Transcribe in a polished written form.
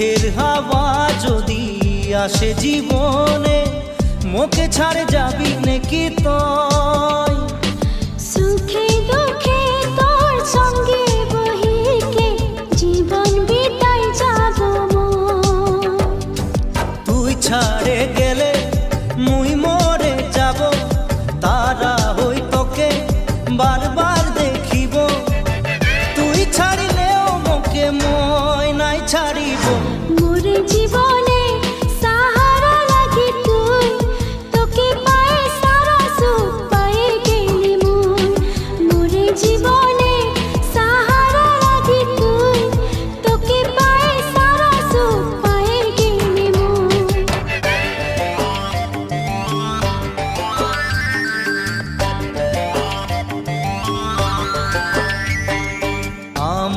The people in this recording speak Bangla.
সুখের হাওয়া যদি আসে জীবনে, মোকে ছাড়ে যাবি নাকি তুই? সুখে দুঃখে তোর সঙ্গে বহিকে জীবন বিতাই যাব মই। তুই ছাড়ে গেলে মুই মরে যাব, তারা হই তোকে বারবার দেখিব। তুই ছাড়িলেও মোকে